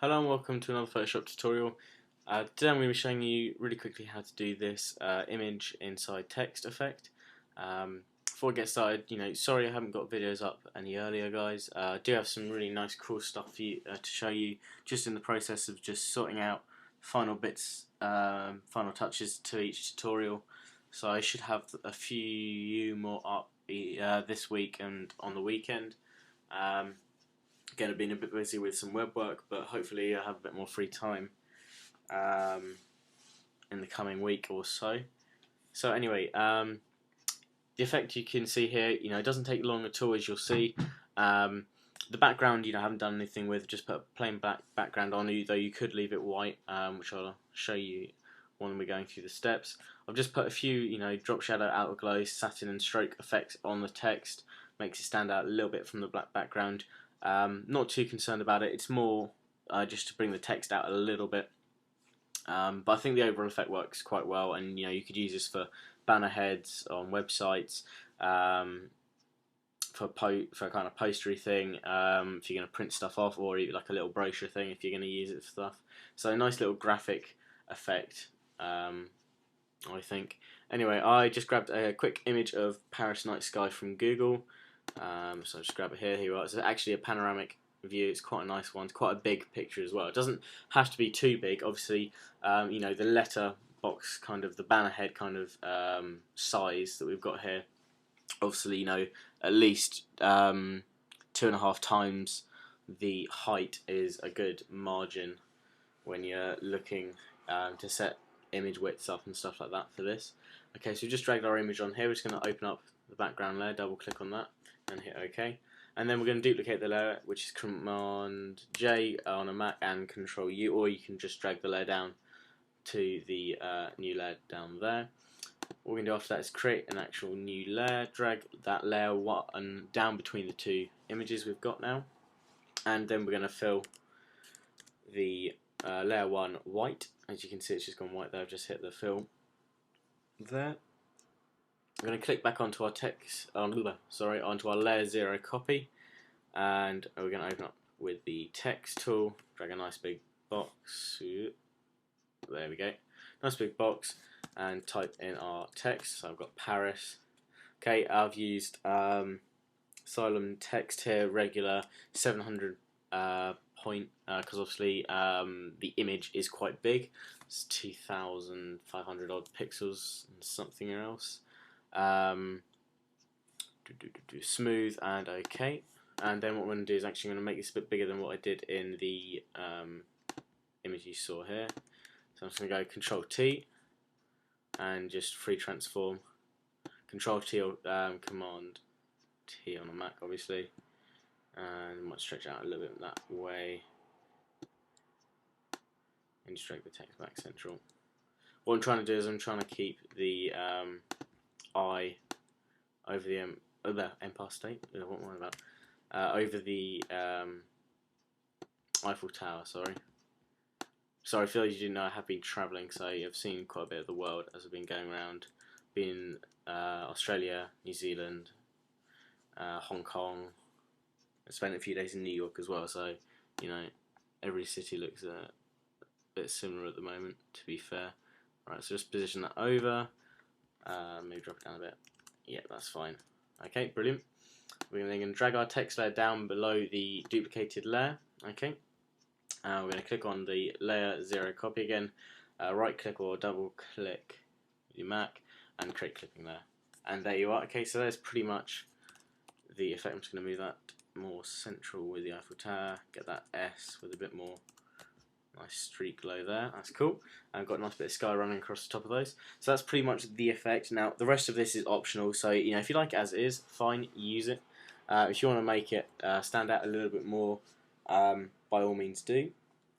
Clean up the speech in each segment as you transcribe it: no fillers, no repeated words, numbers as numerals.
Hello and welcome to another Photoshop tutorial. Today I'm going to be showing you really quickly how to do this image inside text effect. Before we get started, sorry I haven't got videos up any earlier, guys. I do have some really nice cool stuff for you to show you, just in the process of just sorting out final bits, final touches to each tutorial. So I should have a few more up this week and on the weekend. Again, I've been a bit busy with some web work, but hopefully I'll have a bit more free time in the coming week or so. So anyway, the effect you can see here, it doesn't take long at all, as you'll see. The background, I haven't done anything with, just put a plain black background on, though you could leave it white, which I'll show you when we're going through the steps. I've just put a few, drop shadow, outer glow, satin and stroke effects on the text, makes it stand out a little bit from the black background. Not too concerned about it. It's more just to bring the text out a little bit. But I think the overall effect works quite well, and you could use this for banner heads on websites, for a kind of postery thing, if you're going to print stuff off, or even like a little brochure thing if you're going to use it for stuff. So a nice little graphic effect, I think. Anyway, I just grabbed a quick image of Paris night sky from Google. So I'll just grab it here. Here you are. It's actually a panoramic view. It's quite a nice one. It's quite a big picture as well. It doesn't have to be too big. Obviously, the letter box, kind of the banner head kind of size that we've got here. Obviously, at least 2.5 times the height is a good margin when you're looking to set image widths up and stuff like that for this. Okay, so we just dragged our image on here. We're just going to open up the background layer, double click on that and hit OK. And then we're going to duplicate the layer, which is Command J on a Mac and Control U, or you can just drag the layer down to the new layer down there. What we're going to do after that is create an actual new layer, drag that layer down between the two images we've got now, and then we're going to fill the layer 1 white. As you can see, it's just gone white there. I've just hit the fill there. I'm going to click back onto our text, onto our layer 0 copy, and we're going to open up with the text tool, drag a nice big box, there we go, nice big box, and type in our text. So I've got Paris. Okay, I've used Asylum text here, regular 700 point, because obviously the image is quite big. It's 2,500 odd pixels and something else. Smooth and OK, and then what we're going to do is actually going to make this a bit bigger than what I did in the image you saw here. So I'm just going to go Control T and just free transform. Control T or Command T on a Mac, obviously, and might stretch out a little bit that way, and just drag the text back central. What I'm trying to do is I'm trying to keep the eye over the Empire State. What am I about? Over the Eiffel Tower. Sorry, I feel like you didn't know I have been travelling, so I've seen quite a bit of the world as I've been going around. Been Australia, New Zealand, Hong Kong. I spent a few days in New York as well, so every city looks a bit similar at the moment, to be fair. Right, so just position that over. Maybe drop it down a bit. Yeah, that's fine. Okay, brilliant. We're then going to drag our text layer down below the duplicated layer. Okay. We're going to click on the layer 0 copy again. Right click or double click your Mac and create clipping layer. And there you are. Okay, so there's pretty much the effect. I'm just going to move that more central with the Eiffel Tower. Get that S with a bit more nice streak glow there. That's cool. I've got a nice bit of sky running across the top of those. So that's pretty much the effect. Now the rest of this is optional. So if you like it as is, fine, use it. If you want to make it stand out a little bit more, by all means do.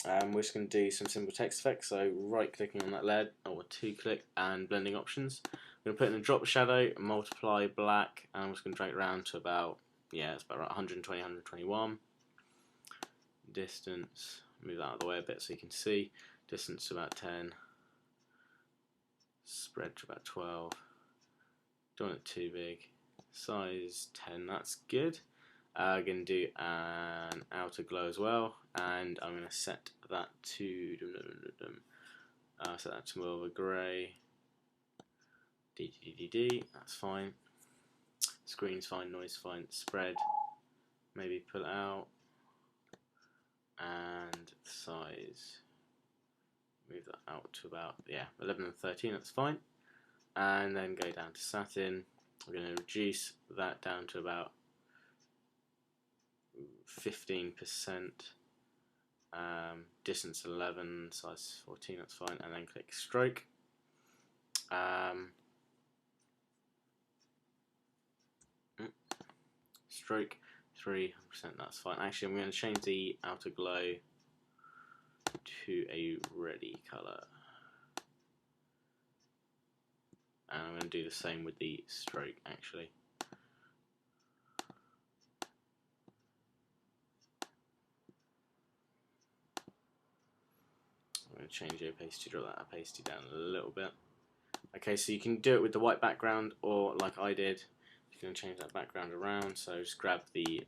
We're just going to do some simple text effects. So right clicking on that lead, or 2-click, and blending options. I'm going to put in a drop shadow, multiply black, and I'm just going to drag it around to about, it's about 120, 121. Distance, move that out of the way a bit so you can see. Distance to about 10. Spread to about 12. Don't want it too big. Size 10, that's good. Going to do an outer glow as well. and I'm going to set that to set that to more of a grey. That's fine. Screen's fine, noise fine. Spread, maybe pull it out, and size, move that out to about 11 and 13. That's fine. And then go down to satin. We're going to reduce that down to about 15%. Distance 11, size 14. That's fine. And then click stroke. Stroke 3%. That's fine. Actually, I'm going to change the outer glow to a reddy colour. And I'm going to do the same with the stroke, actually. I'm going to change the opacity, draw that opacity down a little bit. Okay, so you can do it with the white background, or like I did, you can change that background around. So just grab the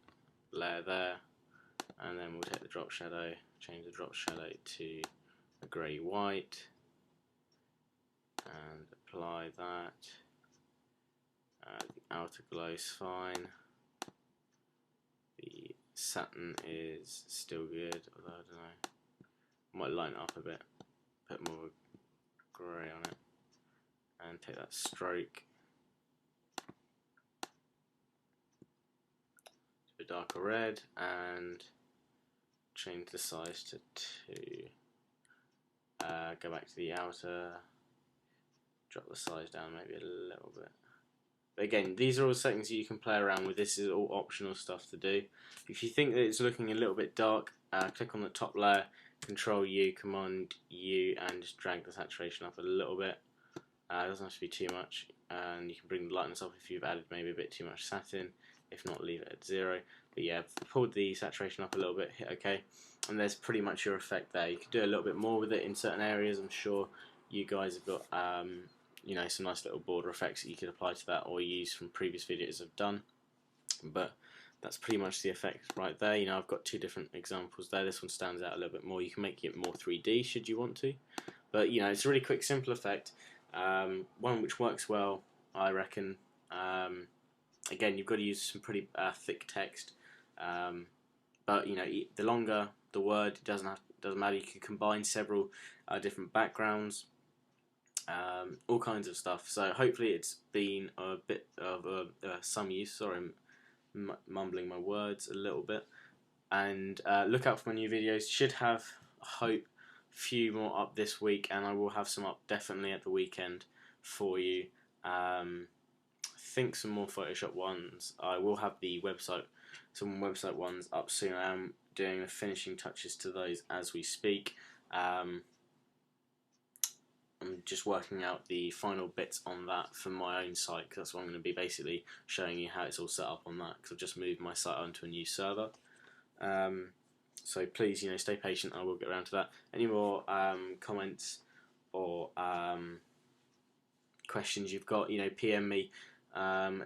layer there, and then we'll take the drop shadow, change the drop shadow to a grey white, and apply that. The outer glow is fine. The satin is still good, although I don't know. Might line it up a bit, put more of a grey on it, and take that stroke to a darker red, and change the size to 2. Go back to the outer, drop the size down maybe a little bit. But again, these are all settings you can play around with. This is all optional stuff to do. If you think that it's looking a little bit dark, click on the top layer, Control U, Command U, and just drag the saturation up a little bit. It doesn't have to be too much, and you can bring the lightness up if you've added maybe a bit too much satin. If not, leave it at 0. But yeah, pulled the saturation up a little bit, hit OK, and there's pretty much your effect there. You could do a little bit more with it in certain areas. I'm sure you guys have got you know, some nice little border effects that you could apply to that or use from previous videos I've done. But that's pretty much the effect right there. You know, I've got 2 different examples there. This one stands out a little bit more. You can make it more 3D should you want to. But you know, it's a really quick, simple effect. One which works well, I reckon. Again, you've got to use some pretty thick text. But you know, the longer the word, it doesn't matter. You can combine several different backgrounds. All kinds of stuff. So hopefully it's been a bit of some use. Sorry, I'm mumbling my words a little bit. And look out for my new videos. Should have, I hope, a few more up this week, and I will have some up definitely at the weekend for you. I think some more Photoshop ones. I will have the website, some website ones up soon. I am doing the finishing touches to those as we speak. I'm just working out the final bits on that for my own site, because that's what I'm going to be basically showing you how it's all set up on that, because I've just moved my site onto a new server. So please, you know, stay patient. I will get around to that. Any more comments or questions you've got, you know, PM me,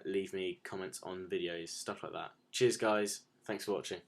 leave me comments on videos, stuff like that. Cheers guys, thanks for watching.